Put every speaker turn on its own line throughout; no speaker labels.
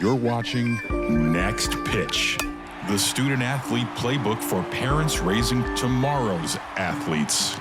You're watching Next Pitch, the student athlete playbook for parents raising tomorrow's athletes.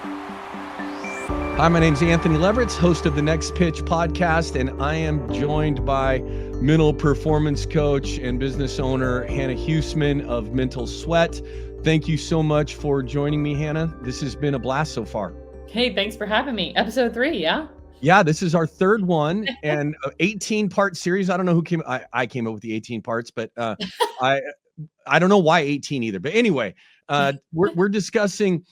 Hi, my name's Anthony Leveritz, host of the Next Pitch podcast, and I am joined by mental performance coach and business owner Hannah Huesman of Mental Sweat. Thank you so much for joining me, Hannah. This has been a blast so far.
Hey, thanks for having me. Episode 3, yeah?
Yeah, this is our third one and 18-part series. I don't know who came. I came up with the 18 parts, but I don't know why 18 either. But anyway, we're discussing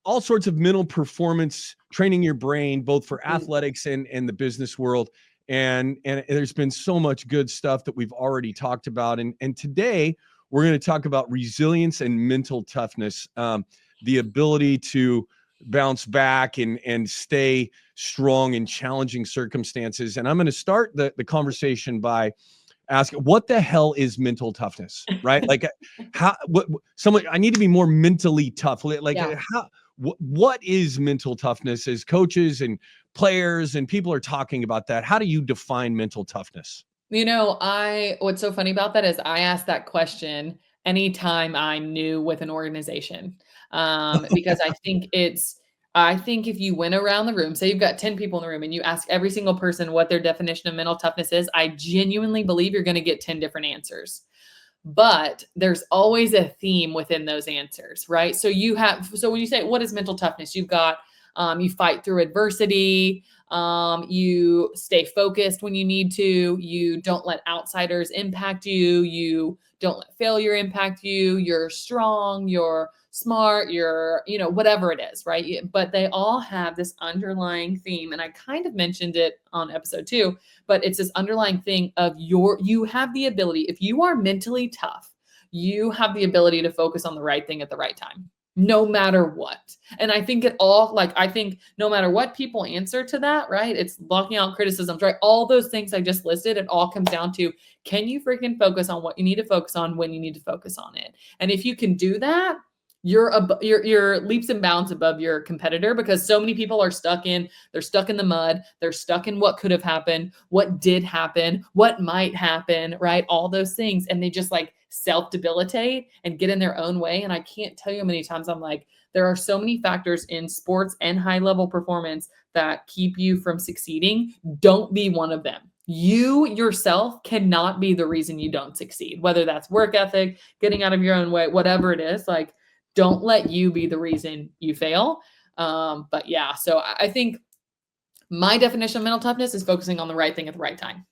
all sorts of mental performance, training your brain, both for athletics and the business world. And there's been so much good stuff that we've already talked about. And today we're going to talk about resilience and mental toughness, the ability to bounce back and stay strong in challenging circumstances. And I'm going to start the conversation by asking, what the hell is mental toughness, right? Like I need to be more mentally tough. Like what is mental toughness? As coaches and players and people are talking about that, how do you define mental toughness?
What's so funny about that is I ask that question anytime I'm new with an organization, because I think if you went around the room, say you've got 10 people in the room and you ask every single person what their definition of mental toughness is, I genuinely believe you're going to get 10 different answers. But there's always a theme within those answers, right? So when you say, what is mental toughness? You've got, you fight through adversity. You stay focused when you need to. You don't let outsiders impact you. You don't let failure impact you. You're strong. You're smart. You're, whatever it is, right? But they all have this underlying theme. And I kind of mentioned it on episode 2, but it's this underlying thing of you have the ability, if you are mentally tough, you have the ability to focus on the right thing at the right time, no matter what. And I think no matter what people answer to that, right? It's blocking out criticisms, right? All those things I just listed, it all comes down to, can you freaking focus on what you need to focus on when you need to focus on it? And if you can do that, you're leaps and bounds above your competitor, because so many people are stuck in the mud. They're stuck in what could have happened, what did happen, what might happen, right? All those things. And they just like self-debilitate and get in their own way. And I can't tell you how many times I'm like, there are so many factors in sports and high level performance that keep you from succeeding. Don't be one of them. You yourself cannot be the reason you don't succeed, whether that's work ethic, getting out of your own way, whatever it is. Like, don't let you be the reason you fail. But yeah, so I think my definition of mental toughness is focusing on the right thing at the right time.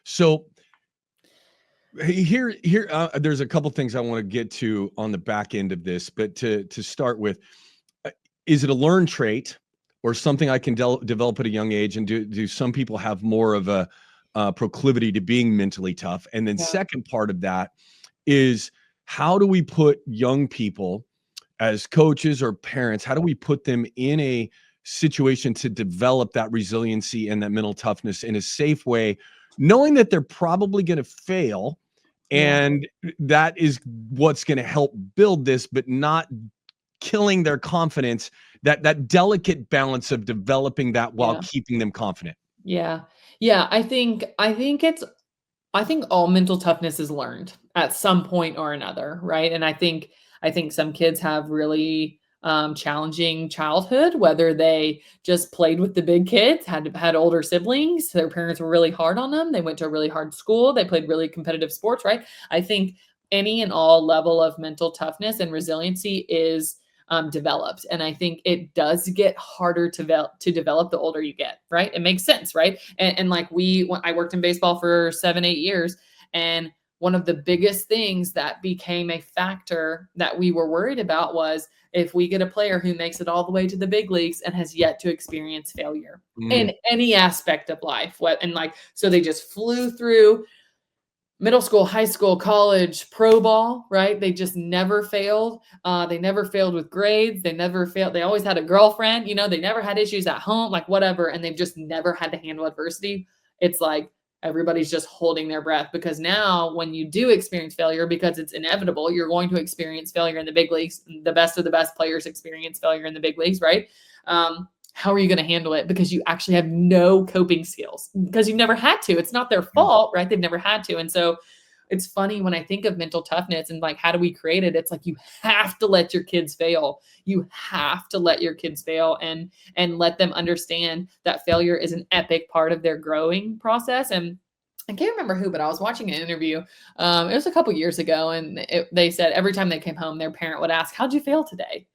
So here, there's a couple things I want to get to on the back end of this, but to start with, is it a learned trait or something I can develop at a young age? And do some people have more of a proclivity to being mentally tough? And then second part of that is, how do we put young people as coaches or parents, how do we put them in a situation to develop that resiliency and that mental toughness in a safe way, knowing that they're probably going to fail and that is what's going to help build this, but not killing their confidence, that delicate balance of developing that while keeping them confident?
Yeah. I think all mental toughness is learned at some point or another, right? And I think some kids have really challenging childhood, whether they just played with the big kids, had older siblings, their parents were really hard on them, they went to a really hard school, they played really competitive sports, right? I think any and all level of mental toughness and resiliency is developed. And I think it does get harder to develop the older you get, right? It makes sense, right? And like I worked in baseball for 7-8 years, and one of the biggest things that became a factor that we were worried about was if we get a player who makes it all the way to the big leagues and has yet to experience failure in any aspect of life. So they just flew through middle school, high school, college, pro ball, right? They just never failed. They never failed with grades. They never failed. They always had a girlfriend, they never had issues at home, like whatever. And they've just never had to handle adversity. It's like, everybody's just holding their breath, because now when you do experience failure, because it's inevitable, you're going to experience failure in the big leagues. The best of the best players experience failure in the big leagues, right? how are you going to handle it? Because you actually have no coping skills because you've never had to. It's not their fault, right? They've never had to. And so it's funny when I think of mental toughness and like, how do we create it? It's like, you have to let your kids fail. You have to let your kids fail and let them understand that failure is an epic part of their growing process. And I can't remember who, but I was watching an interview. It was a couple years ago, and they said every time they came home, their parent would ask, "How'd you fail today?"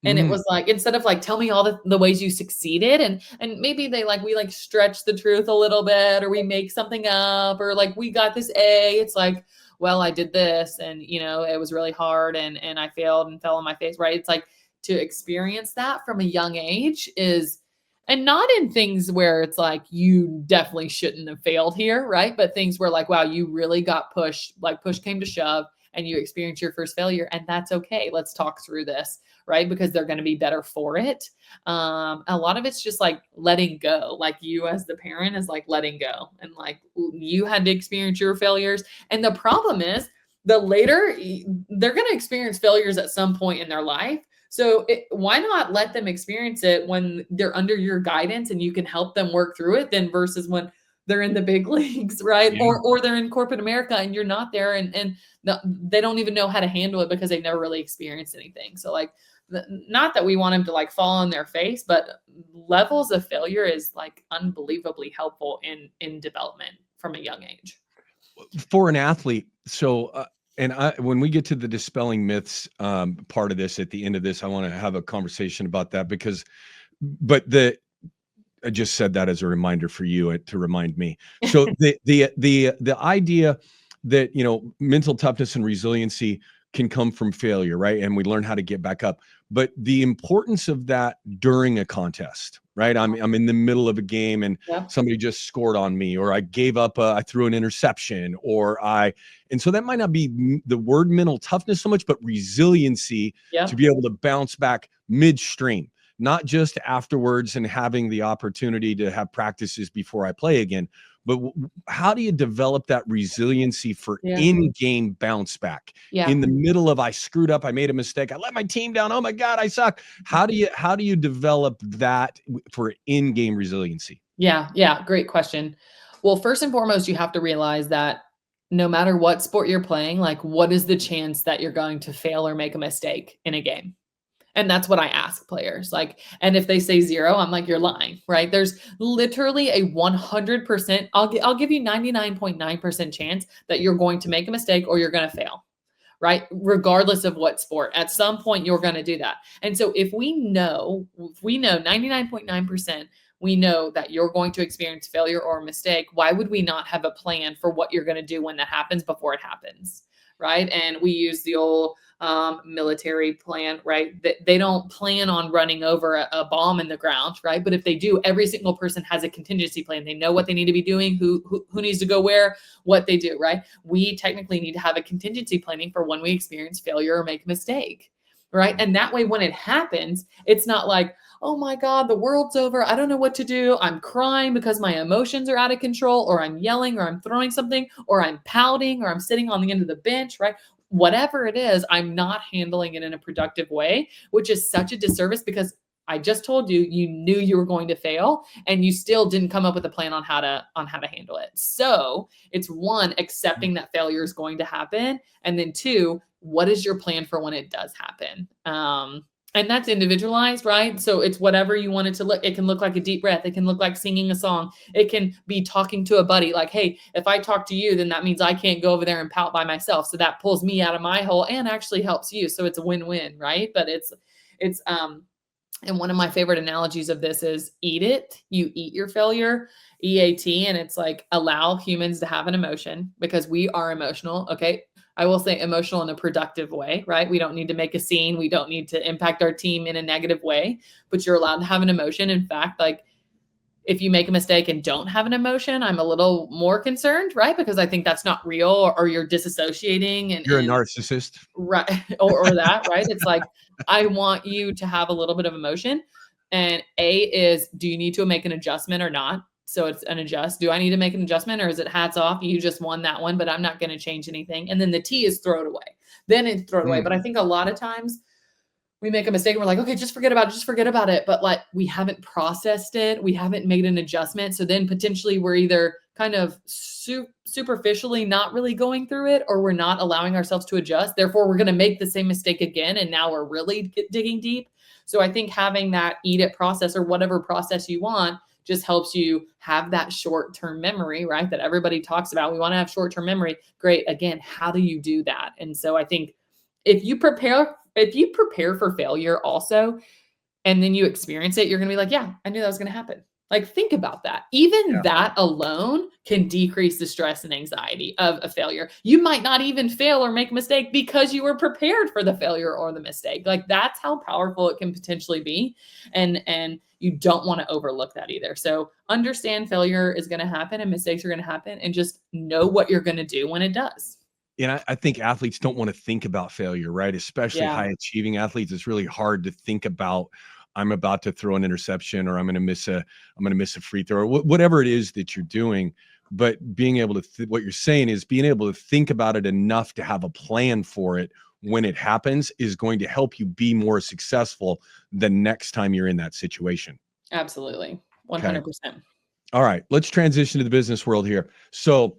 And it
Mm.
was like, instead of like, tell me all the ways you succeeded, and maybe we like stretch the truth a little bit, or we make something up, or like we got this A. It's like, well, I did this, and it was really hard, and I failed and fell on my face, right? It's like, to experience that from a young age is, and not in things where it's like, you definitely shouldn't have failed here, right? But things where like, wow, you really got pushed, like push came to shove, and you experienced your first failure, and that's okay. Let's talk through this, right? Because they're going to be better for it. A lot of it's just like letting go. Like, you as the parent is like letting go, and like, you had to experience your failures. And the problem is, the later they're going to experience failures at some point in their life. So why not let them experience it when they're under your guidance and you can help them work through it, then versus when they're in the big leagues, right?
Yeah.
Or they're in corporate America and you're not there, and they don't even know how to handle it because they've never really experienced anything. So like, not that we want them to like fall on their face, but levels of failure is like unbelievably helpful in development from a young age.
For an athlete. So, when we get to the dispelling myths part of this, at the end of this, I want to have a conversation about that I just said that as a reminder for you to remind me. So the idea that, mental toughness and resiliency can come from failure, right? And we learn how to get back up. But the importance of that during a contest, right? I'm in the middle of a game and
Yep.
somebody just scored on me, or I gave up, I threw an interception, and so that might not be the word mental toughness so much, but resiliency
Yep.
to be able to bounce back midstream, not just afterwards and having the opportunity to have practices before I play again. But how do you develop that resiliency for in-game bounce back in the middle of, I screwed up, I made a mistake, I let my team down, oh my God, I suck. How do you develop that for in-game resiliency?
Yeah. Great question. Well, first and foremost, you have to realize that no matter what sport you're playing, like, what is the chance that you're going to fail or make a mistake in a game? And that's what I ask players. Like, and if they say 0, I'm like, you're lying, right? There's literally a 100%, I'll give you 99.9% chance that you're going to make a mistake or you're going to fail, right? Regardless of what sport, at some point you're going to do that. And so if we know 99.9%, we know that you're going to experience failure or a mistake, why would we not have a plan for what you're going to do when that happens before it happens? Right. And we use the old military plan, right? They don't plan on running over a bomb in the ground, right? But if they do, every single person has a contingency plan. They know what they need to be doing, who needs to go where, what they do, right? We technically need to have a contingency planning for when we experience failure or make a mistake, right? And that way, when it happens, it's not like, oh my God, the world's over. I don't know what to do. I'm crying because my emotions are out of control, or I'm yelling, or I'm throwing something, or I'm pouting, or I'm sitting on the end of the bench, right? Whatever it is, I'm not handling it in a productive way, which is such a disservice because I just told you, you knew you were going to fail and you still didn't come up with a plan on how to handle it. So it's 1, accepting that failure is going to happen. And then 2, what is your plan for when it does happen? And that's individualized, right? So it's whatever you want it to look. It can look like a deep breath. It can look like singing a song. It can be talking to a buddy. Like, hey, if I talk to you, then that means I can't go over there and pout by myself. So that pulls me out of my hole and actually helps you. So it's a win-win, right? But it's and one of my favorite analogies of this is eat it. You eat your failure, EAT. And it's like, allow humans to have an emotion because we are emotional. Okay. I will say emotional in a productive way, right? We don't need to make a scene. We don't need to impact our team in a negative way, but you're allowed to have an emotion. In fact, like, if you make a mistake and don't have an emotion, I'm a little more concerned, right? Because I think that's not real, or you're disassociating and
You're a narcissist.
right. or that, right? It's like, I want you to have a little bit of emotion. And A is, do you need to make an adjustment or not? So it's an adjust. Do I need to make an adjustment, or is it hats off? You just won that one, but I'm not going to change anything. And then the T is throw it away. Then it's throw it away. But I think a lot of times we make a mistake and we're like, okay, just forget about it. Just forget about it. But like, we haven't processed it. We haven't made an adjustment. So then potentially we're either kind of superficially not really going through it, or we're not allowing ourselves to adjust. Therefore, we're going to make the same mistake again. And now we're really digging deep. So I think having that eat it process, or whatever process you want, just helps you have that short-term memory, right? That everybody talks about. We want to have short-term memory. Great. Again, how do you do that? And so I think if you prepare for failure also, and then you experience it, you're going to be like, yeah, I knew that was going to happen. Like, think about that. Even that alone can decrease the stress and anxiety of a failure. You might not even fail or make a mistake because you were prepared for the failure or the mistake. Like, that's how powerful it can potentially be. And you don't want to overlook that either. So understand failure is going to happen and mistakes are going to happen, and just know what you're going to do when it does.
And I think athletes don't want to think about failure, right? Especially
Yeah.
high achieving athletes. It's really hard to think about, I'm about to throw an interception, or I'm going to miss a free throw, or whatever it is that you're doing. But being able to, what you're saying is being able to think about it enough to have a plan for it when it happens is going to help you be more successful the next time you're in that situation.
Absolutely.
Okay.
100%.
All right, let's transition to the business world here. So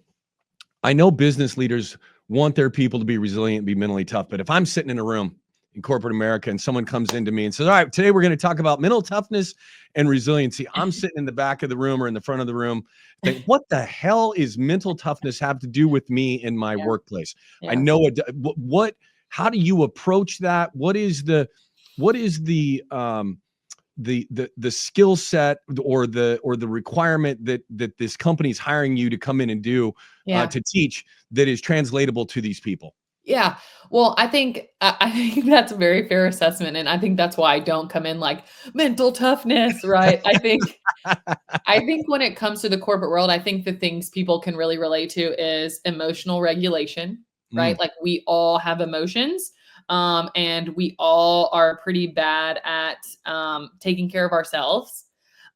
I know business leaders want their people to be resilient, be mentally tough. But if I'm sitting in a room in corporate America and someone comes into me and says, all right, today we're going to talk about mental toughness and resiliency, I'm sitting in the back of the room or in the front of the room, think, what the hell is mental toughness have to do with me in my workplace? I know it. How do you approach that? What is the skill set or the requirement that this company is hiring you to come in and do to teach that is translatable to these people?
Yeah. Well, I think that's a very fair assessment. And I think that's why I don't come in like mental toughness, right? I think when it comes to the corporate world, I think the things people can really relate to is emotional regulation, right? Like, we all have emotions. And we all are pretty bad at taking care of ourselves.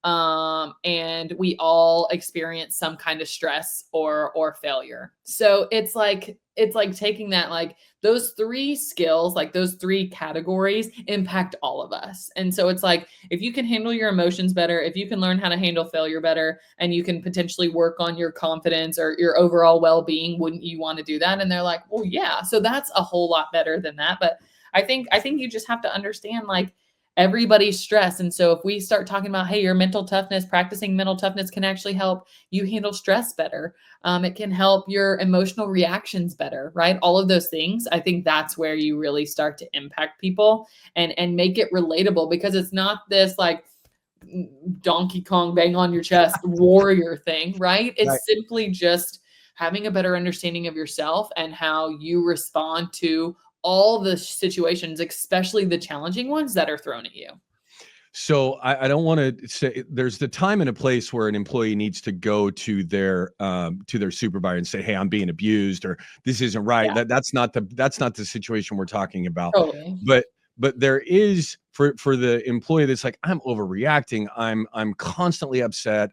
And we all experience some kind of stress or failure. So it's like taking that, like, those three skills, like those three categories impact all of us. And so it's like, if you can handle your emotions better, if you can learn how to handle failure better, and you can potentially work on your confidence or your overall well-being, wouldn't you want to do that? And they're like, well, yeah. So that's a whole lot better than that. But I think you just have to understand, like, everybody's stress. And so if we start talking about, hey, your mental toughness, practicing mental toughness can actually help you handle stress better. It can help your emotional reactions better, right? All of those things. I think that's where you really start to impact people and make it relatable, because it's not this like Donkey Kong bang on your chest warrior thing, right? It's simply just having a better understanding of yourself and how you respond to all the situations, especially the challenging ones that are thrown at you.
So I don't want to say, there's the time and a place where an employee needs to go to their supervisor and say, hey, I'm being abused, or this isn't right.
Yeah.
That's not the situation we're talking about.
Totally.
But there is for the employee that's like, I'm overreacting. I'm constantly upset.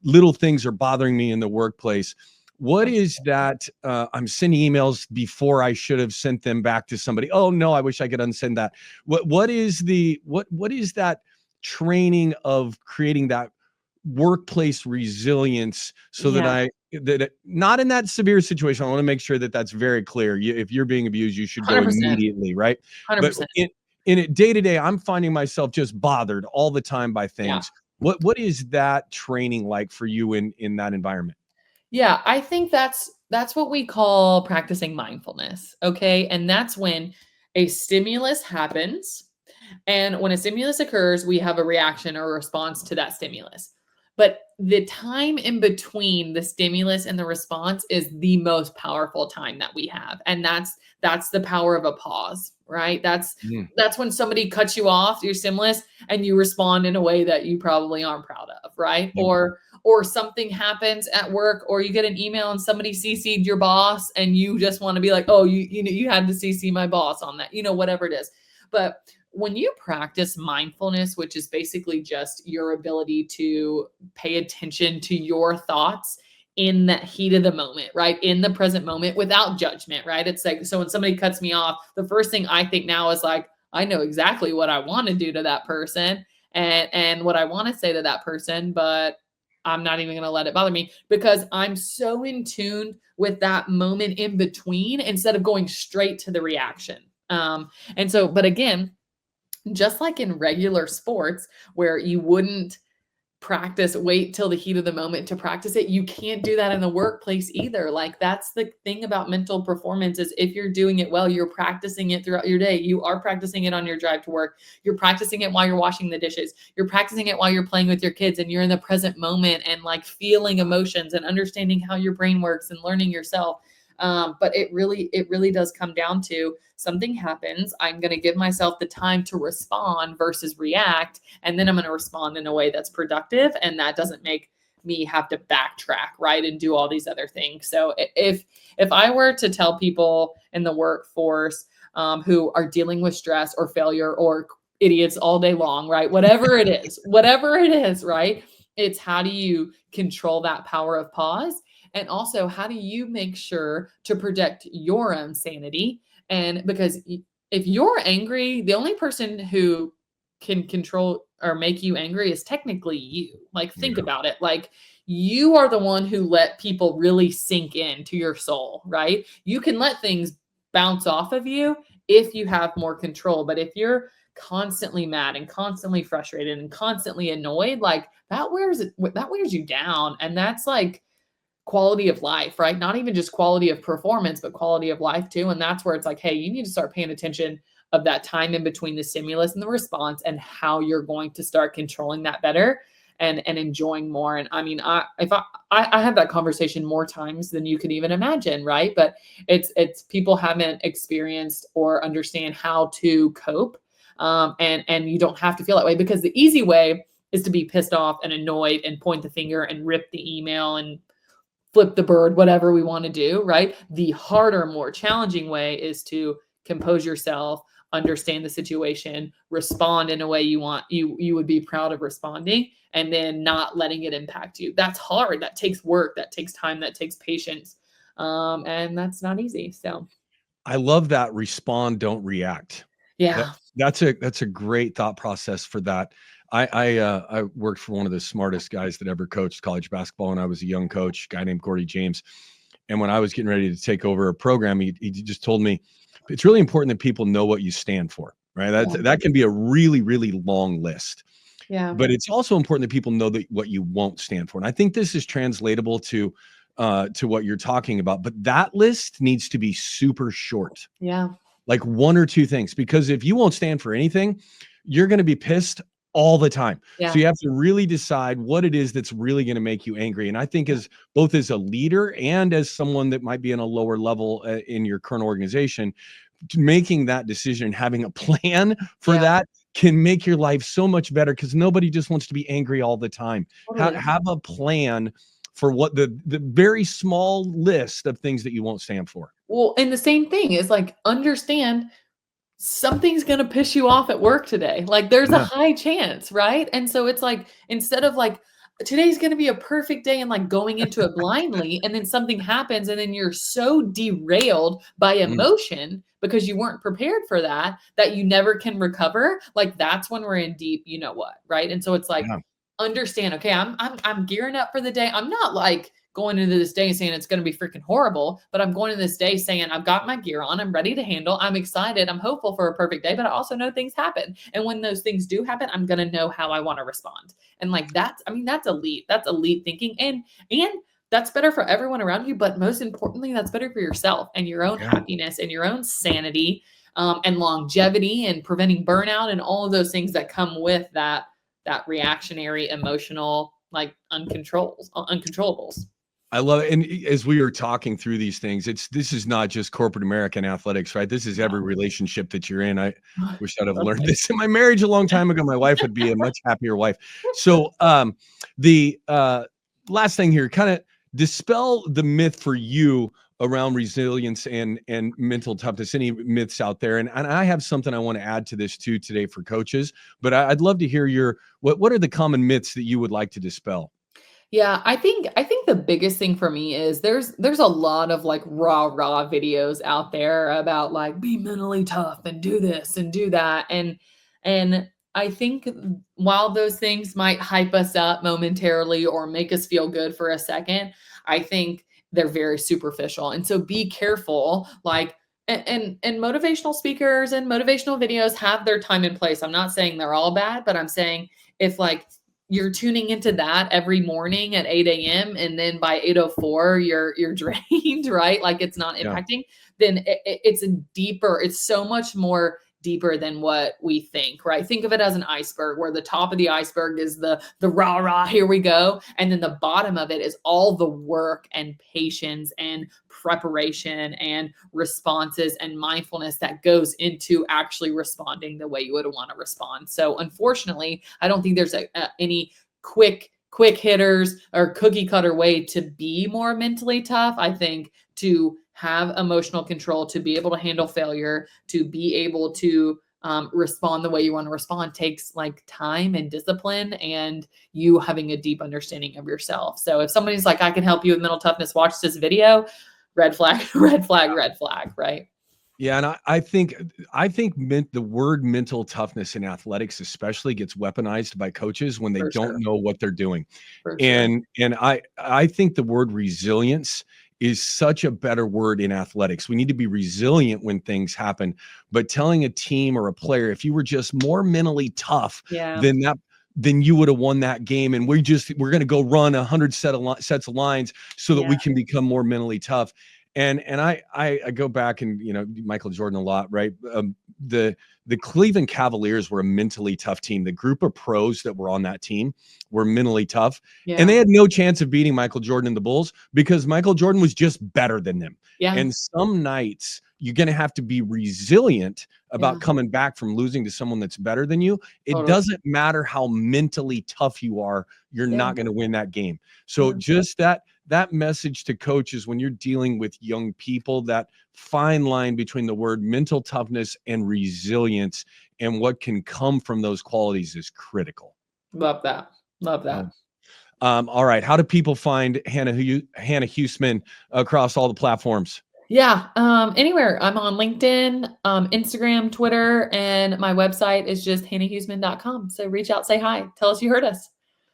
Little things are bothering me in the workplace. What is that? I'm sending emails before I should have sent them back to somebody. Oh no, I wish I could unsend that. What is that training of creating that workplace resilience so that not in that severe situation? I want to make sure that that's very clear. If you're being abused, you should go
100%.
immediately, right?
100%.
But in it day to day, I'm finding myself just bothered all the time by things. What is that training like for you in that environment?
Yeah, I think that's what we call practicing mindfulness. Okay. And that's when a stimulus happens. And when a stimulus occurs, we have a reaction or a response to that stimulus. But the time in between the stimulus and the response is the most powerful time that we have. And that's the power of a pause, right? That's when somebody cuts you off, your stimulus, and you respond in a way that you probably aren't proud of, right? Or something happens at work, or you get an email and somebody CC'd your boss and you just want to be like, oh, you had to CC my boss on that, whatever it is. But when you practice mindfulness, which is basically just your ability to pay attention to your thoughts in that heat of the moment, right? In the present moment without judgment, right? It's like, so when somebody cuts me off, the first thing I think now is like, I know exactly what I want to do to that person and what I want to say to that person, but I'm not even going to let it bother me because I'm so in tune with that moment in between instead of going straight to the reaction. And so, but again, just like in regular sports where you wouldn't wait till the heat of the moment to practice it, you can't do that in the workplace either. Like that's the thing about mental performance is if you're doing it well, you're practicing it throughout your day. You are practicing it on your drive to work. You're practicing it while you're washing the dishes. You're practicing it while you're playing with your kids and you're in the present moment and like feeling emotions and understanding how your brain works and learning yourself. But it really does come down to something happens. I'm going to give myself the time to respond versus react. And then I'm going to respond in a way that's productive. And that doesn't make me have to backtrack, right? And do all these other things. So if I were to tell people in the workforce who are dealing with stress or failure or idiots all day long, right? Whatever it is, right? It's how do you control that power of pause? And also, how do you make sure to protect your own sanity? And because if you're angry, the only person who can control or make you angry is technically you. Like, think about it. Like, you are the one who let people really sink into your soul, right? You can let things bounce off of you if you have more control. But if you're constantly mad and constantly frustrated and constantly annoyed, like that wears you down. And that's like quality of life, right? Not even just quality of performance, but quality of life too. And that's where it's like, hey, you need to start paying attention of that time in between the stimulus and the response and how you're going to start controlling that better and enjoying more. And I mean, I have that conversation more times than you could even imagine, right? But it's people haven't experienced or understand how to cope. And you don't have to feel that way because the easy way is to be pissed off and annoyed and point the finger and rip the email and flip the bird, whatever we want to do, right? The harder, more challenging way is to compose yourself, understand the situation, respond in a way you would be proud of responding, and then not letting it impact you. That's hard. That takes work. That takes time. That takes patience. And that's not easy. So
I love that respond, don't react.
yeah.
That's a great thought process for that. I worked for one of the smartest guys that ever coached college basketball when I was a young coach, a guy named Gordy James. And when I was getting ready to take over a program, he just told me it's really important that people know what you stand for, right? That can be a really, really long list.
Yeah.
But it's also important that people know that what you won't stand for. And I think this is translatable to what you're talking about. But that list needs to be super short.
Yeah.
Like one or two things, because if you won't stand for anything, you're going to be pissed all the time.
Yeah.
So you have to really decide what it is that's really going to make you angry. And I think as both as a leader and as someone that might be in a lower level in your current organization, making that decision and having a plan for that can make your life so much better because nobody just wants to be angry all the time.
Totally.
Have a plan for what the very small list of things that you won't stand for.
Well, and the same thing is like understand something's going to piss you off at work today. Like there's a high chance, right? And so it's like instead of like today's going to be a perfect day and like going into it blindly and then something happens and then you're so derailed by emotion because you weren't prepared for that you never can recover. Like that's when we're in deep, you know what, right? And so it's like understand, okay, I'm gearing up for the day. I'm not like going into this day saying it's going to be freaking horrible, but I'm going into this day saying I've got my gear on, I'm ready to handle, I'm excited, I'm hopeful for a perfect day, but I also know things happen. And when those things do happen, I'm going to know how I want to respond. And like that's elite. That's elite thinking. And that's better for everyone around you, but most importantly, that's better for yourself and your own happiness and your own sanity, and longevity and preventing burnout and all of those things that come with that reactionary, emotional, like uncontrollables.
I love it. And as we were talking through these things, this is not just corporate American athletics, right? This is every relationship that you're in. I wish I'd have learned this in my marriage a long time ago. My wife would be a much happier wife. So the last thing here, kind of dispel the myth for you around resilience and mental toughness, any myths out there. And I have something I want to add to this too today for coaches, but I'd love to hear what are the common myths that you would like to dispel?
Yeah, I think the biggest thing for me is there's a lot of like rah-rah videos out there about like be mentally tough and do this and do that. And I think while those things might hype us up momentarily or make us feel good for a second, I think they're very superficial. And so be careful, like and motivational speakers and motivational videos have their time and place. I'm not saying they're all bad, but I'm saying if like you're tuning into that every morning at 8 a.m. and then by 8:04 you're drained, right? Like it's not
Yeah.
impacting, then it's a deeper, it's so much more deeper than what we think, right? Think of it as an iceberg where the top of the iceberg is the rah rah, here we go, and then the bottom of it is all the work and patience and preparation and responses and mindfulness that goes into actually responding the way you would want to respond. So unfortunately, I don't think there's any quick hitters or cookie cutter way to be more mentally tough. I think to have emotional control, to be able to handle failure, to be able to respond the way you want to respond takes like time and discipline and you having a deep understanding of yourself. So if somebody's like, I can help you with mental toughness, watch this video, red flag, red flag, red flag, right?
Yeah, and I think the word mental toughness in athletics especially gets weaponized by coaches when they
For
don't
sure.
know what they're doing.
For sure.
And I think the word resilience is such a better word in athletics. We need to be resilient when things happen, but telling a team or a player, if you were just more mentally tough
Yeah.
than that, then you would have won that game. And we're going to go run 100 sets of lines so that
Yeah.
we can become more mentally tough. And I go back and Michael Jordan a lot, right? The Cleveland Cavaliers were a mentally tough team. The group of pros that were on that team were mentally tough, and
Yeah.
they had no chance of beating Michael Jordan and the Bulls because Michael Jordan was just better than them.
Yeah.
And some nights you're going to have to be resilient
Yeah.
about coming back from losing to someone that's better than you. It
Totally.
doesn't matter how mentally tough you are, you're
Yeah.
not going to win that game. So
Yeah.
just that message to coaches when you're dealing with young people, that fine line between the word mental toughness and resilience and what can come from those qualities is critical.
Love that. Love
Uh,
that.
all right. How do people find Hannah Huesman across all the platforms?
Yeah, anywhere. I'm on LinkedIn, Instagram, Twitter, and my website is just hannahhuesman.com. So reach out, say hi, tell us you heard us.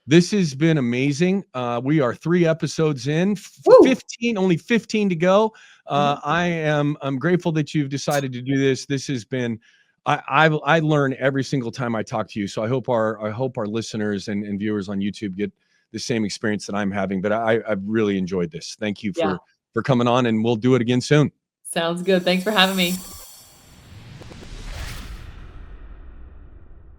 This has been amazing. We are 3 episodes in,
Woo!
15, only 15 to go.
Mhm.
I'm grateful that you've decided to do this. This has been I learn every single time I talk to you. So I hope our listeners and viewers on YouTube get the same experience that I'm having. But I've really enjoyed this. Thank you
Yeah,
for coming on, and we'll do it again soon.
sounds good. Thanks for having me.